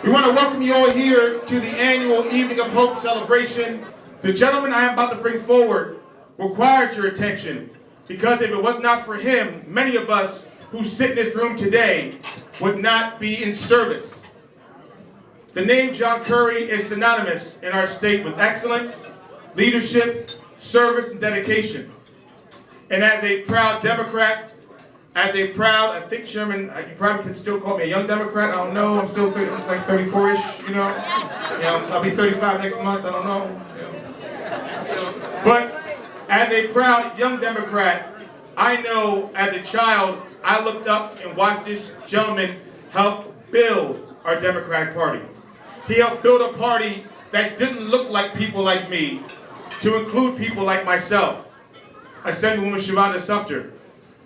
We want to welcome you all here to the annual Evening of Hope celebration. The gentleman I am about to bring forward requires your attention, because if it was not for him, many of us who sit in this room today would not be in service. The name John Curry is synonymous in our state with excellence, leadership, service, and dedication. And as a proud Democrat, as a proud, I think, Chairman, you probably can still call me a young Democrat. I don't know. I'm still like 34-ish, you know. I'll be 35 next month. I don't know. But as a proud young Democrat, I know as a child, I looked up and watched this gentleman help build our Democratic Party. He helped build a party that didn't look like people like me, to include people like myself, Assemblywoman Shavonda Sumter,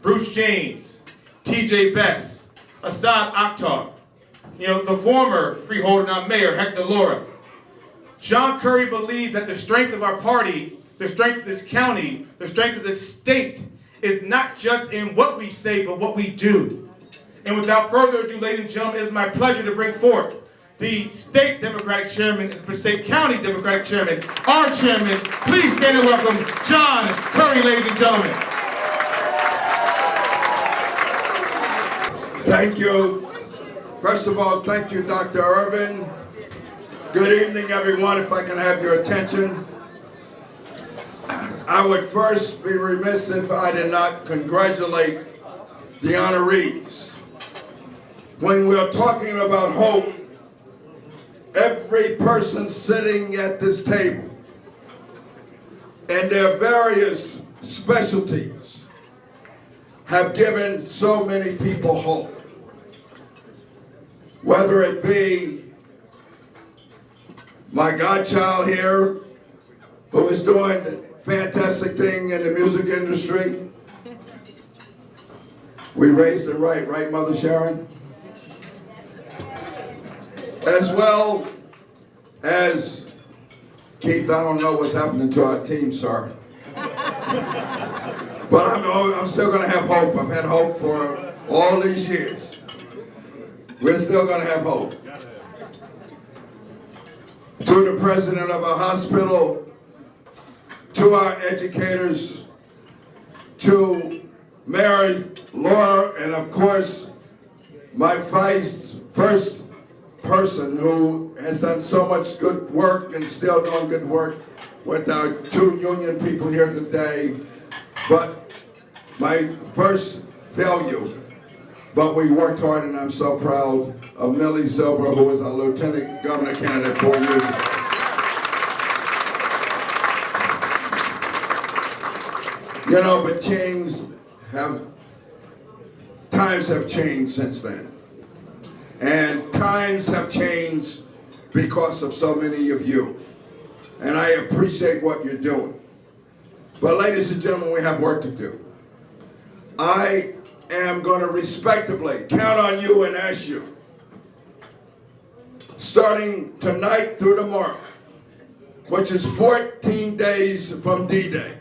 Bruce James, T.J. Best, Assad Akhtar, the former freeholder, now mayor, Hector Laura. John Curry believes that the strength of our party, the strength of this county, the strength of this state is not just in what we say, but what we do. And without further ado, ladies and gentlemen, it is my pleasure to bring forth the state Democratic Chairman, and Passaic County Democratic Chairman, our Chairman. Please stand and welcome John Curry, ladies and gentlemen. Thank you. First of all, thank you, Dr. Irvin. Good evening, everyone. If I can have your attention. I would first be remiss if I did not congratulate the honorees. When we're talking about hope, every person sitting at this table and their various specialties have given so many people hope. Whether it be my godchild here, who is doing a fantastic thing in the music industry. We raised him right, Mother Sharon? As well as, Keith, I don't know what's happening to our team, sir. But I'm still going to have hope. I've had hope for all these years. We're still going to have hope. To the president of our hospital, to our educators, to Mary, Laura, and of course, my first person who has done so much good work and still doing good work with our two union people here today. But my first failure, but we worked hard, and I'm so proud of Millie Silver, who was our lieutenant governor candidate 4 years ago. But times have changed since then. And times have changed because of so many of you. And I appreciate what you're doing. But ladies and gentlemen, we have work to do. I am going to respectively count on you and ask you, starting tonight through tomorrow, which is 14 days from D-Day.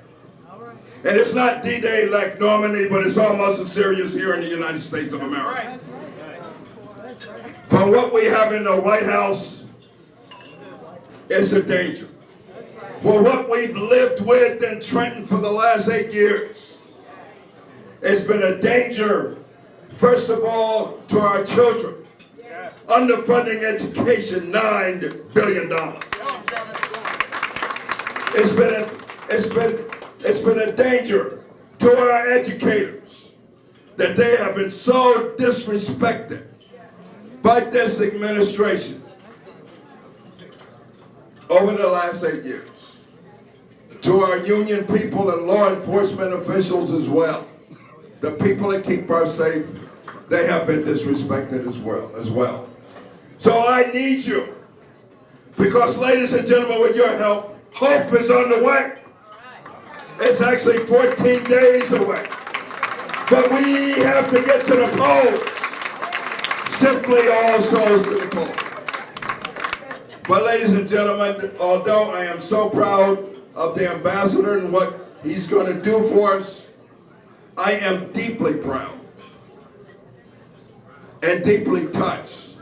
And it's not D-Day like Normandy, but it's almost as serious here in the United States of America. From what we have in the White House is a danger. For what we've lived with in Trenton for the last 8 years, it's been a danger, first of all, to our children. Underfunding education, $9 billion. It's been a danger to our educators that they have been so disrespected by this administration over the last 8 years. To our union people and law enforcement officials as well. The people that keep us safe, they have been disrespected as well. So I need you, because ladies and gentlemen, with your help, hope is on the way. It's actually 14 days away. But we have to get to the polls. Simply all souls to the polls. But ladies and gentlemen, although I am so proud of the ambassador and what he's going to do for us, I am deeply proud and deeply touched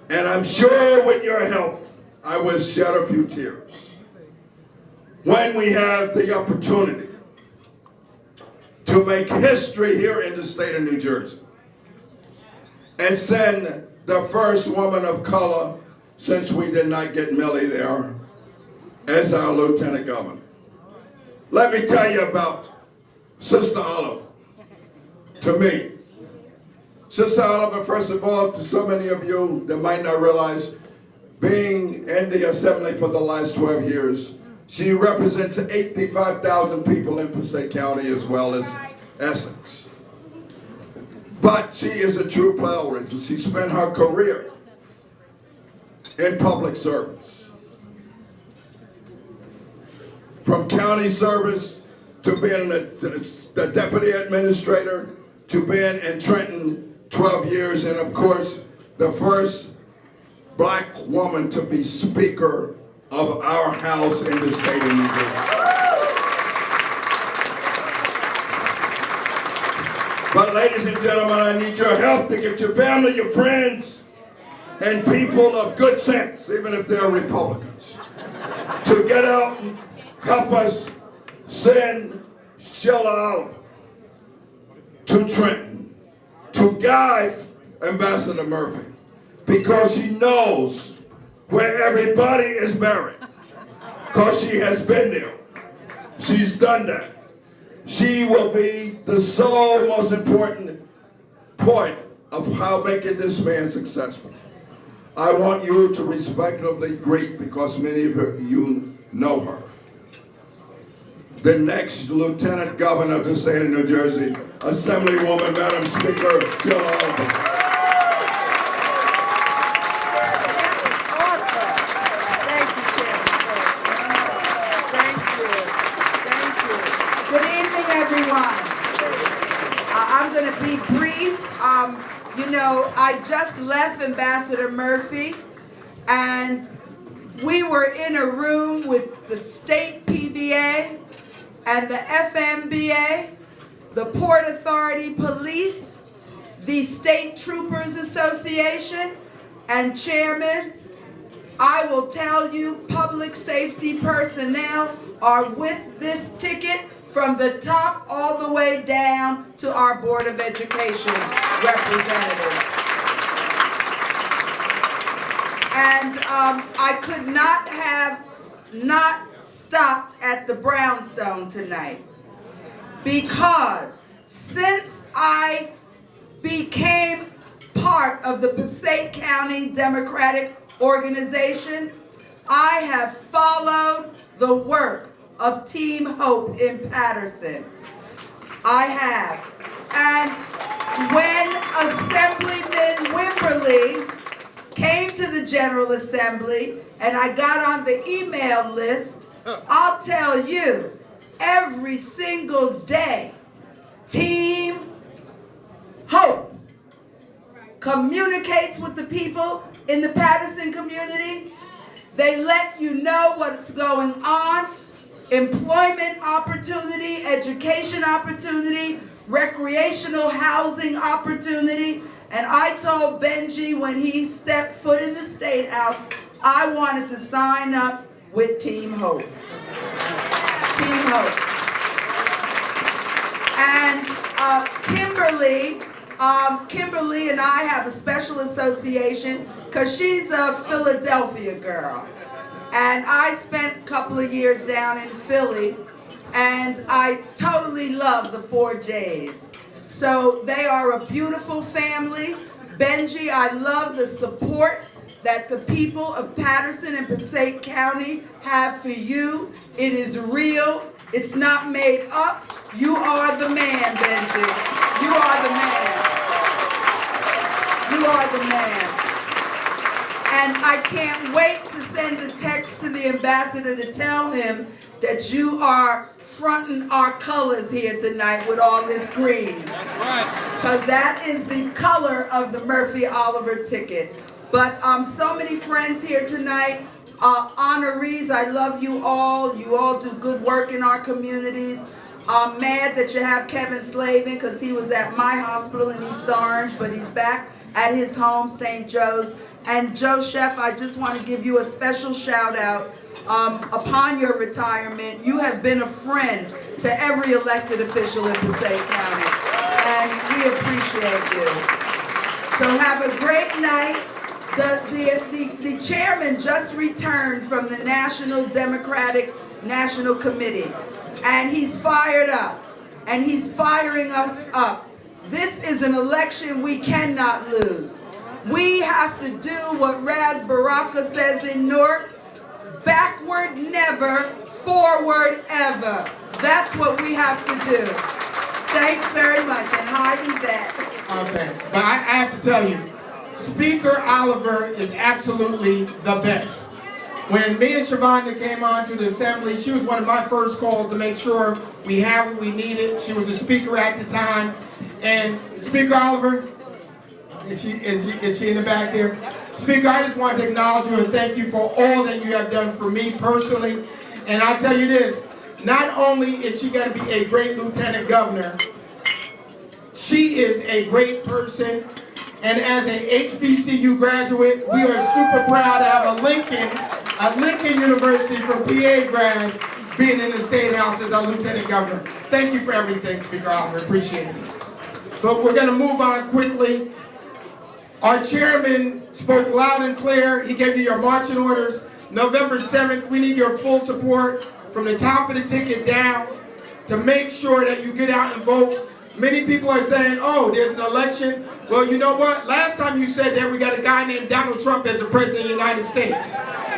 And I'm sure with your help, I will shed a few tears when we have the opportunity to make history here in the state of New Jersey and send the first woman of color, since we did not get Millie there, as our lieutenant governor. Let me tell you about Sister Oliver. To me, Sister Oliver, first of all, to so many of you that might not realize, being in the Assembly for the last 12 years, she represents 85,000 people in Passaic County as well as Essex. But she is a true pluralist. She spent her career in public service. From county service to being the deputy administrator to being in Trenton 12 years, and of course, the first black woman to be Speaker of our House in the state of New Jersey. But ladies and gentlemen, I need your help to get your family, your friends, and people of good sense, even if they're Republicans, to get out and help us send Sheila Oliver to Trenton to guide Ambassador Murphy, because she knows where everybody is buried, because she has been there. She's done that. She will be the sole most important point of how making this man successful. I want you to respectfully greet, because many of you know her, the next Lieutenant Governor of the state of New Jersey, Assemblywoman, Madam Speaker, Sheila Oliver. I'm going to be brief. You know, I just left Ambassador Murphy, and we were in a room with the state PBA and the FMBA, the Port Authority Police, the State Troopers Association, and Chairman. I will tell you, public safety personnel are with this ticket from the top all the way down to our Board of Education representatives. And I could not have not stopped at the brownstone tonight, because since I became part of the Passaic County Democratic Organization, I have followed the work of Team Hope in Paterson. I have. And when Assemblyman Wimberly came to the General Assembly and I got on the email list, I'll tell you, every single day, Team Hope communicates with the people in the Paterson community. They let you know what's going on. Employment opportunity, education opportunity, recreational housing opportunity. And I told Benjie when he stepped foot in the State House, I wanted to sign up with Team Hope. Team Hope. And Kimberly and I have a special association because she's a Philadelphia girl. And I spent a couple of years down in Philly, and I totally love the 4Js. So they are a beautiful family. Benjie, I love the support that the people of Paterson and Passaic County have for you. It is real. It's not made up. You are the man, Benjie. You are the man. You are the man. And I can't wait to send a text to the ambassador to tell him that you are fronting our colors here tonight with all this green. That's right. Because that is the color of the Murphy Oliver ticket. But so many friends here tonight. Honorees, I love you all. You all do good work in our communities. I'm mad that you have Kevin Slavin, because he was at my hospital in East Orange, but he's back at his home, St. Joe's. And Joe Chef, I just want to give you a special shout out. Upon your retirement, you have been a friend to every elected official in Passaic County, and we appreciate you. So have a great night. The chairman just returned from the National Democratic National Committee, and he's fired up, and he's firing us up. This is an election we cannot lose. We have to do what Raz Baraka says in Newark: backward never, forward ever. That's what we have to do. Thanks very much, and hi, Yvette. Okay, but I have to tell you, Speaker Oliver is absolutely the best. When me and Shavonda came on to the Assembly, she was one of my first calls to make sure we had what we needed. She was the Speaker at the time. And Speaker Oliver, is she in the back there? Speaker, I just wanted to acknowledge you and thank you for all that you have done for me personally. And I'll tell you this, not only is she going to be a great Lieutenant Governor, she is a great person. And as an HBCU graduate, we are super proud to have a Lincoln University from PA grad being in the State House as our Lieutenant Governor. Thank you for everything, Speaker Oliver. Appreciate it. But we're going to move on quickly. Our chairman spoke loud and clear. He gave you your marching orders. November 7th, we need your full support from the top of the ticket down to make sure that you get out and vote. Many people are saying, oh, there's an election. Well, you know what? Last time you said that, we got a guy named Donald Trump as the President of the United States.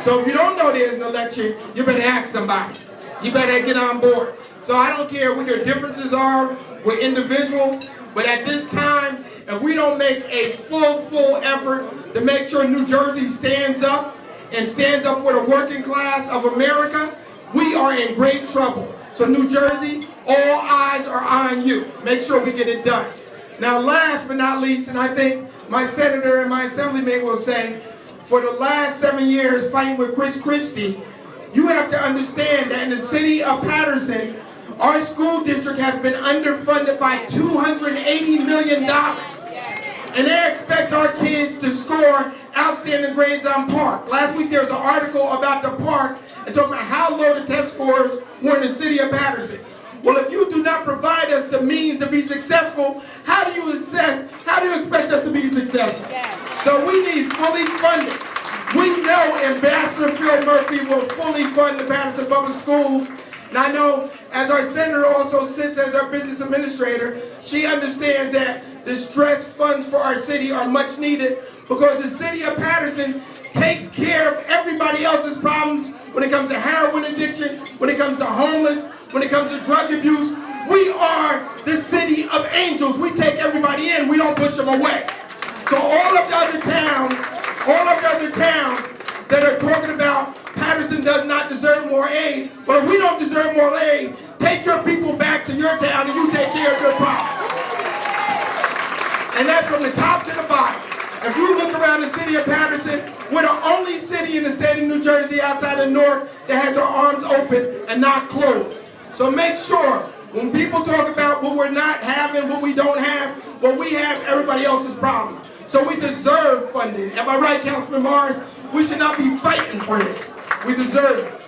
So if you don't know there's an election, you better ask somebody. You better get on board. So I don't care what your differences are. We're individuals. But at this time, if we don't make a full effort to make sure New Jersey stands up and stands up for the working class of America, we are in great trouble. So New Jersey, all eyes are on you. Make sure we get it done. Now last but not least, and I think my senator and my assemblyman will say, for the last 7 years fighting with Chris Christie, you have to understand that in the city of Patterson, our school district has been underfunded by $280 million. And they expect our kids to score outstanding grades on Park. Last week there was an article about the Park and talking about how low the test scores were in the city of Patterson. Well, if you do not provide us the means to be successful, how do you expect us to be successful? So we need fully funded. We know Ambassador Phil Murphy will fully fund the Patterson Public Schools. And I know as our senator also sits as our business administrator, she understands that the stress funds for our city are much needed because the city of Patterson takes care of everybody else's problems when it comes to heroin addiction, when it comes to homeless, when it comes to drug abuse. We are the city of angels. We take everybody in, we don't push them away. So all of the other towns that are talking about Patterson does not deserve more aid, but if we don't deserve more aid, take your people back to your town and you take care of your problems. And that's from the top to the bottom. If you look around the city of Patterson, we're the only city in the state of New Jersey outside of Newark that has our arms open and not closed. So make sure when people talk about what we're not having, what we don't have, what we have, everybody else's problems. So we deserve funding. Am I right, Councilman Morris? We should not be fighting for this. We deserve it.